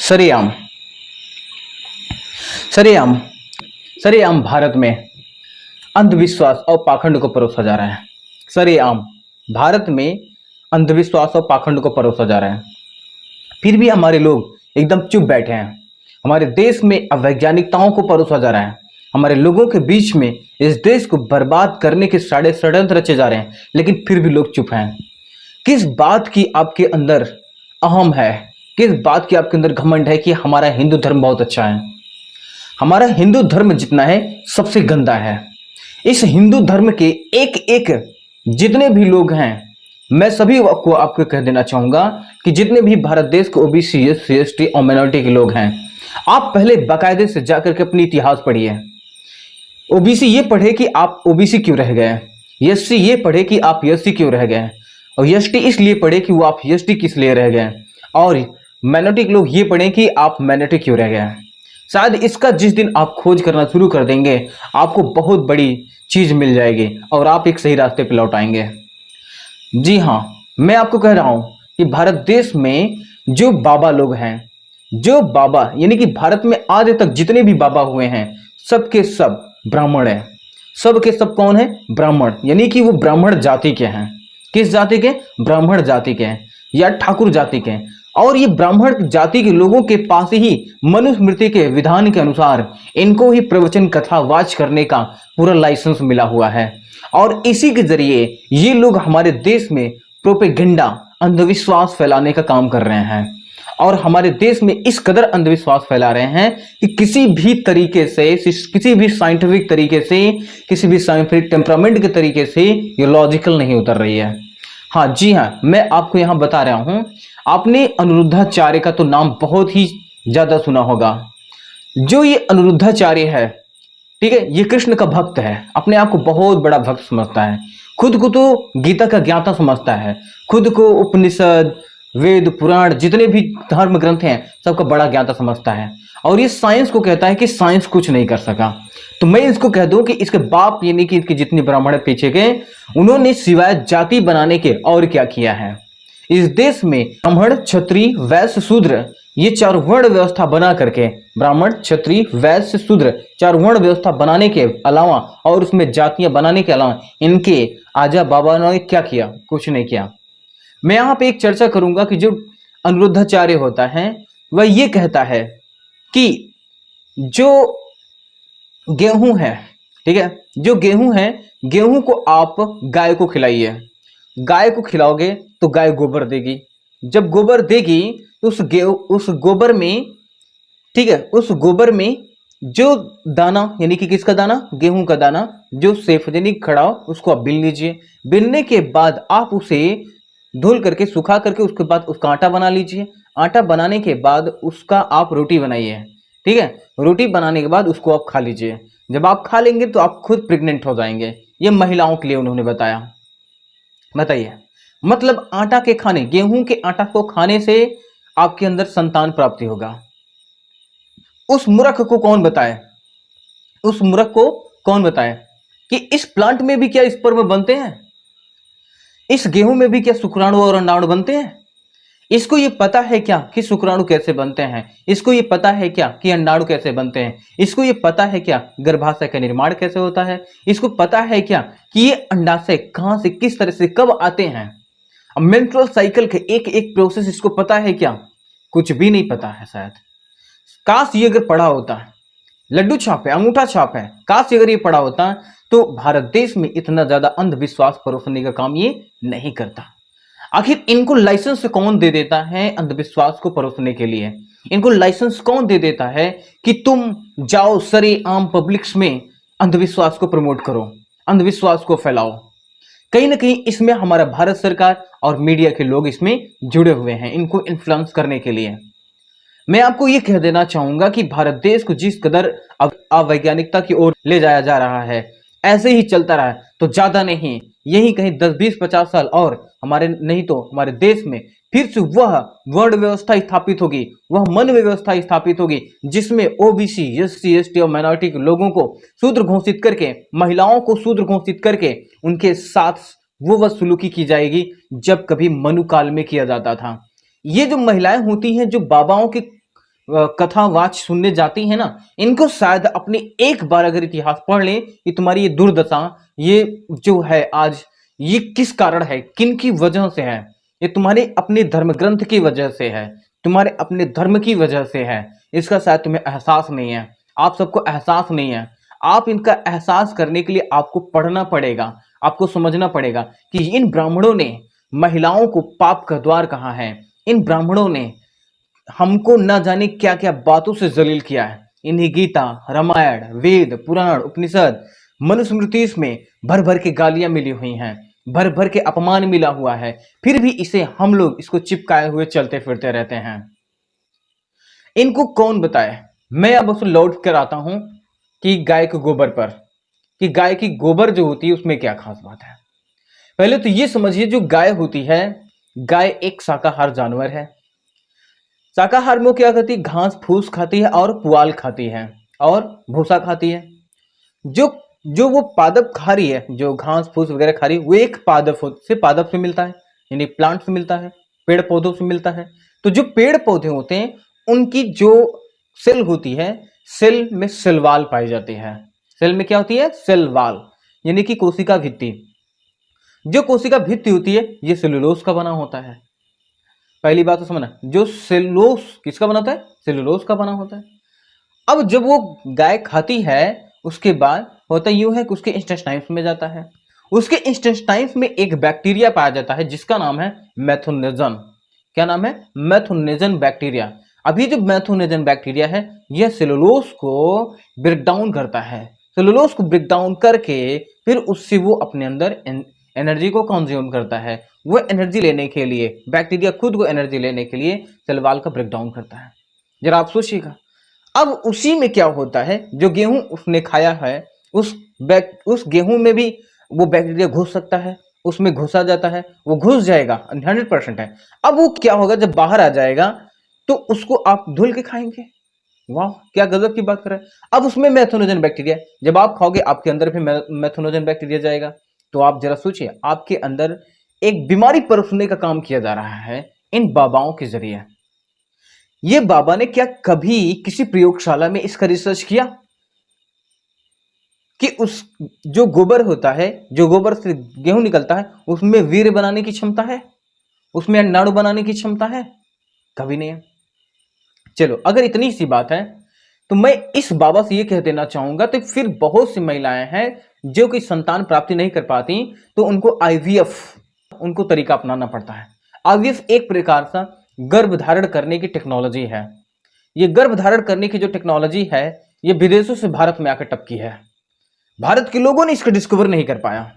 सरेआम सरेआम सरेआम भारत में अंधविश्वास और पाखंड को परोसा जा रहा है। सरेआम भारत में अंधविश्वास और पाखंड को परोसा जा रहा है। फिर भी हमारे लोग एकदम चुप बैठे हैं। हमारे देश में अवैज्ञानिकताओं को परोसा जा रहा है। हमारे लोगों के बीच में इस देश को बर्बाद करने के सारे षड्यंत्र रचे जा रहे हैं, लेकिन फिर भी लोग चुप हैं। किस बात की आपके अंदर अहम है, किस बात की आपके अंदर घमंड है कि हमारा हिंदू धर्म बहुत अच्छा है। हमारा हिंदू धर्म जितना है सबसे गंदा है। इस हिंदू धर्म के एक एक जितने भी लोग हैं, मैं सभी को आपको कह देना चाहूंगा कि जितने भी भारत देश के ओबीसी, एससी, एसटी और माइनॉरिटी के लोग हैं, आप पहले बाकायदे से जाकर के अपनी इतिहास पढ़िए। ओबीसी ये पढ़े कि आप ओबीसी क्यों रह गए, एससी ये पढ़े कि आप एससी क्यों रह गए, और एसटी इसलिए पढ़े कि वो आप एसटी किस लिए रह गए, और माइनॉरिटी के लोग ये पढ़े कि आप माइनॉरिटी क्यों रह गए। शायद इसका जिस दिन आप खोज करना शुरू कर देंगे, आपको बहुत बड़ी चीज मिल जाएगी और आप एक सही रास्ते पर लौट आएंगे। जी हाँ, मैं आपको कह रहा हूं कि भारत देश में जो बाबा लोग हैं, जो बाबा यानी कि भारत में आज तक जितने भी बाबा हुए हैं, सबके सब ब्राह्मण है। सब के सब कौन है? ब्राह्मण, यानी कि वो ब्राह्मण जाति के हैं। किस जाति के? ब्राह्मण जाति के हैं या ठाकुर जाति के हैं। और ये ब्राह्मण जाति के लोगों के पास ही मनुस्मृति के विधान के अनुसार इनको ही प्रवचन कथा वाच करने का पूरा लाइसेंस मिला हुआ है। और इसी के जरिए ये लोग हमारे देश में प्रोपेगेंडा, अंधविश्वास फैलाने का काम कर रहे हैं। और हमारे देश में इस कदर अंधविश्वास फैला रहे हैं कि किसी भी तरीके से, किसी भी साइंटिफिक तरीके से, किसी भी साइंटिफिक टेम्परामेंट के तरीके से ये लॉजिकल नहीं उतर रही है। हाँ जी हाँ, मैं आपको यहां बता रहा हूं, आपने अनिरुद्धाचार्य का तो नाम बहुत ही ज्यादा सुना होगा। जो ये अनिरुद्धाचार्य है, ठीक है, ये कृष्ण का भक्त है, अपने आप को बहुत बड़ा भक्त समझता है, खुद को तो गीता का ज्ञाता समझता है, खुद को उपनिषद, वेद, पुराण, जितने भी धर्म ग्रंथ हैं सबका बड़ा ज्ञाता समझता है। और ये साइंस को कहता है कि साइंस कुछ नहीं कर सका। तो मैं इसको कह दूं कि इसके बाप यानी कि इसके जितने ब्राह्मण पीछे के, उन्होंने सिवाय जाति बनाने के और क्या किया है। इस देश में ब्राह्मण, क्षत्रिय, वैश्य, शूद्र, ये चार वर्ण व्यवस्था बना करके, ब्राह्मण, क्षत्रिय, वैश्य, शूद्र, चार वर्ण व्यवस्था बनाने के अलावा और उसमें जातियां बनाने के अलावा इनके आजा बाबा ने क्या किया? कुछ नहीं किया। मैं यहाँ पे एक चर्चा करूंगा कि जो अनिरुद्धाचार्य होता है वह ये कहता है कि जो गेहूं है, ठीक है, जो गेहूं है, गेहूं को आप गाय को खिलाइए। गाय को खिलाओगे तो गाय गोबर देगी। जब गोबर देगी तो उस गोबर में, ठीक है, उस गोबर में जो दाना यानी कि किसका दाना? गेहूं का दाना, जो सेफ यानी खड़ा हो, उसको आप बीन लीजिए। बीनने के बाद आप उसे धुल करके, सुखा करके, उसके बाद उसका आटा बना लीजिए। आटा बनाने के बाद उसका आप रोटी बनाइए, ठीक है। रोटी बनाने के बाद उसको आप खा लीजिए। जब आप खा लेंगे तो आप खुद प्रेग्नेंट हो जाएंगे। ये महिलाओं के लिए उन्होंने बताया। बताइए, मतलब आटा के खाने, गेहूं के आटा को खाने से आपके अंदर संतान प्राप्ति होगा। उस मूर्ख को कौन बताए? उस मूर्ख को कौन बताए कि इस प्लांट में भी क्या स्पर्म बनते हैं? इस गेहूं में भी क्या शुक्राणु और अंडाणु बनते हैं? इसको ये पता है क्या कि शुक्राणु कैसे बनते हैं? इसको ये पता है क्या कि अंडाणु कैसे बनते हैं? इसको ये पता है क्या गर्भाशय का निर्माण कैसे होता है? इसको पता है क्या कि ये अंडाशय कहां से, किस तरह से, कब आते हैं? मेंस्ट्रुअल साइकिल के एक एक प्रोसेस इसको पता है क्या? कुछ भी नहीं पता है शायद। काश ये अगर पढ़ा होता, लड्डू छाप है, अंगूठा छाप है, काश अगर ये पढ़ा होता तो भारत देश में इतना ज्यादा अंधविश्वास परोसने का काम ये नहीं करता। आखिर इनको लाइसेंस कौन दे देता है अंधविश्वास को परोसने के लिए? इनको लाइसेंस कौन दे देता है कि तुम जाओ सरेआम पब्लिक्स में अंधविश्वास को प्रमोट करो, अंधविश्वास को फैलाओ? कहीं ना कहीं इसमें हमारा भारत सरकार और मीडिया के लोग इसमें जुड़े हुए हैं, इनको इन्फ्लुएंस करने के लिए। मैं आपको यह कह देना चाहूंगा कि भारत देश को जिस कदर अवैज्ञानिकता की ओर ले जाया जा रहा है, ऐसे ही चलता रहा तो ज्यादा नहीं, यही कहीं 10, 20, 50 साल और हमारे नहीं तो हमारे देश में फिर से वह वर्ण व्यवस्था स्थापित होगी, वह मन व्यवस्था स्थापित होगी, जिसमें ओबीसी, एससी, एसटी और माइनॉरिटी के लोगों को शूद्र घोषित करके, महिलाओं को शूद्र घोषित करके उनके साथ वो सलूकी की जाएगी जब कभी मनु काल में किया जाता था। ये जो महिलाएं होती हैं, जो बाबाओं के कथावाच सुनने जाती हैं ना, इनको शायद अपने एक बार अगर इतिहास पढ़ लें कि तुम्हारी ये दुर्दशा, ये जो है आज, ये किस कारण है, किन की वजह से है, ये तुम्हारे अपने धर्म ग्रंथ की वजह से है, तुम्हारे अपने धर्म की वजह से है। इसका शायद तुम्हें एहसास नहीं है, आप सबको एहसास नहीं है। आप इनका एहसास करने के लिए आपको पढ़ना पड़ेगा, आपको समझना पड़ेगा कि इन ब्राह्मणों ने महिलाओं को पाप का द्वार कहा है। इन ब्राह्मणों ने हमको न जाने क्या क्या बातों से जलील किया है। इन्हें गीता, रामायण, वेद, पुराण, उपनिषद, मनुस्मृति में भर भर के गालियां मिली हुई हैं, भर भर के अपमान मिला हुआ है, फिर भी इसे हम लोग इसको चिपकाए हुए चलते फिरते रहते हैं। इनको कौन बताए? मैं अब उसे लौट कर आता हूं कि गाय के गोबर पर, कि गाय की गोबर जो होती है उसमें क्या खास बात है। पहले तो ये समझिए, जो गाय होती है, गाय एक शाकाहार जानवर है। शाकाहार में क्या करती है? घास फूस खाती है और पुआल खाती है और भूसा खाती है। जो जो वो पादप खा रही है, जो घास फूस वगैरह खा रही है, वो एक पादप से मिलता है, यानी प्लांट से मिलता है, पेड़ पौधों से मिलता है। तो जो पेड़ पौधे होते हैं उनकी जो सेल होती है, सेल में सेलवाल पाई जाती है। सेल में क्या होती है? सेलवाल, यानी कि कोशिका भित्ति। जो कोशिका भित्ति होती है ये सेलुलोज का बना होता है। पहली बात तो समझना, जो सेलुलोज किसका बना होता है? सेलुलोज का बना होता है। अब जब वो गाय खाती है उसके बाद होता यूं है कि उसके इंटेस्टाइन्स में जाता है। उसके इंटेस्टाइन्स में एक बैक्टीरिया पाया जाता है जिसका नाम है मेथोनेजन। क्या नाम है? मेथोनेजन बैक्टीरिया। अभी जो मेथोनेजन बैक्टीरिया है यह सेलुलोज को ब्रेक डाउन करता है। सेलुलोज को ब्रेक डाउन करके फिर उससे वो अपने अंदर एनर्जी को कंज्यूम करता है। वो एनर्जी लेने के लिए, बैक्टीरिया खुद को एनर्जी लेने के लिए सेलवाल का ब्रेक डाउन करता है। जरा आप सोचिएगा। अब उसी में क्या होता है, जो गेहूं उसने खाया है उस गेहूं में भी वो बैक्टीरिया घुस सकता है, उसमें घुसा जाता है, वो घुस जाएगा, 100% है। अब वो क्या होगा, जब बाहर आ जाएगा तो उसको आप धुल के खाएंगे। वाह, क्या गजब की बात कर रहे हैं। अब उसमें मेथोनोजन बैक्टीरिया, जब आप खाओगे आपके अंदर भी मेथोनोजन बैक्टीरिया जाएगा। तो आप जरा सोचिए, आपके अंदर एक बीमारी परोसने का काम किया जा रहा है इन बाबाओं के जरिए। ये बाबा ने क्या कभी किसी प्रयोगशाला में इसका रिसर्च किया कि उस जो गोबर होता है, जो गोबर से गेहूं निकलता है, उसमें वीर्य बनाने की क्षमता है, उसमें अंडाणु बनाने की क्षमता है? कभी नहीं है। चलो, अगर इतनी सी बात है तो मैं इस बाबा से ये कह देना चाहूंगा, तो फिर बहुत सी महिलाएं हैं जो कि संतान प्राप्ति नहीं कर पाती, तो उनको आईवीएफ, उनको तरीका अपनाना पड़ता है। आईवीएफ एक प्रकार का गर्भ धारण करने की टेक्नोलॉजी है। ये गर्भ धारण करने की जो टेक्नोलॉजी है ये विदेशों से भारत में आकर टपकी है। भारत के लोगों ने इसको डिस्कवर नहीं कर पाया,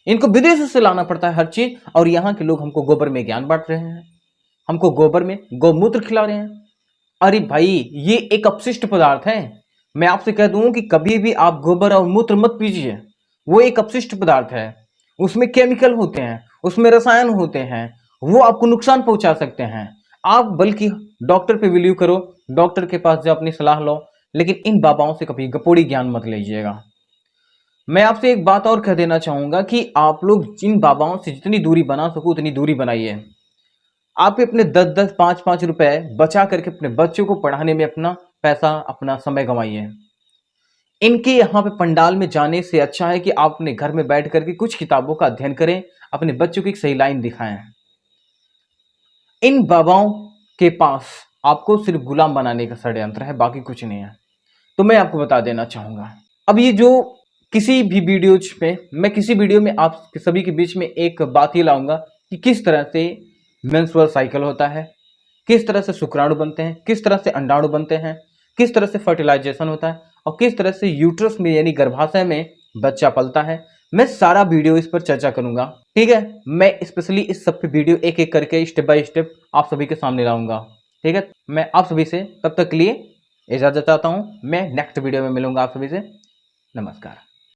इनको विदेशों से लाना पड़ता है हर चीज। और यहाँ के लोग हमको गोबर में ज्ञान बांट रहे हैं, हमको गोबर में गौमूत्र खिला रहे हैं। अरे भाई, ये एक अपशिष्ट पदार्थ है। मैं आपसे कह दूं कि कभी भी आप गोबर और मूत्र मत पीजिए, वो एक अपशिष्ट पदार्थ है। उसमें केमिकल होते हैं, उसमें रसायन होते हैं, वो आपको नुकसान पहुंचा सकते हैं। आप बल्कि डॉक्टर पे बिलीव करो, डॉक्टर के पास जाओ, अपनी सलाह लो, लेकिन इन बाबाओं से कभी गपोड़ी ज्ञान मत लीजिएगा। मैं आपसे एक बात और कह देना चाहूंगा कि आप लोग जिन बाबाओं से जितनी दूरी बना सको उतनी दूरी बनाइए। आप अपने 10-10, 5-5 रुपए बचा करके अपने बच्चों को पढ़ाने में अपना पैसा, अपना समय गंवाइए। इनके यहाँ पे पंडाल में जाने से अच्छा है कि आप अपने घर में बैठ करके कुछ किताबों का अध्ययन करें, अपने बच्चों की एक सही लाइन दिखाएं। इन बाबाओं के पास आपको सिर्फ गुलाम बनाने का षड्यंत्र है, बाकी कुछ नहीं है। तो मैं आपको बता देना चाहूंगा, अब ये जो किसी भी वीडियोज पे, मैं किसी वीडियो में आप सभी के बीच में एक बात ये लाऊंगा कि किस तरह से मेंस्ट्रुअल साइकिल होता है, किस तरह से शुक्राणु बनते हैं, किस तरह से अंडाणु बनते हैं, किस तरह से फर्टिलाइजेशन होता है और किस तरह से यूट्रस में यानी गर्भाशय में बच्चा पलता है। मैं सारा वीडियो इस पर चर्चा करूंगा, ठीक है। मैं स्पेशली इस सब पे वीडियो एक एक करके स्टेप बाय स्टेप आप सभी के सामने लाऊंगा, ठीक है। मैं आप सभी से तब तक के लिए इजाजत चाहता हूं। मैं नेक्स्ट वीडियो में मिलूंगा आप सभी से। नमस्कार।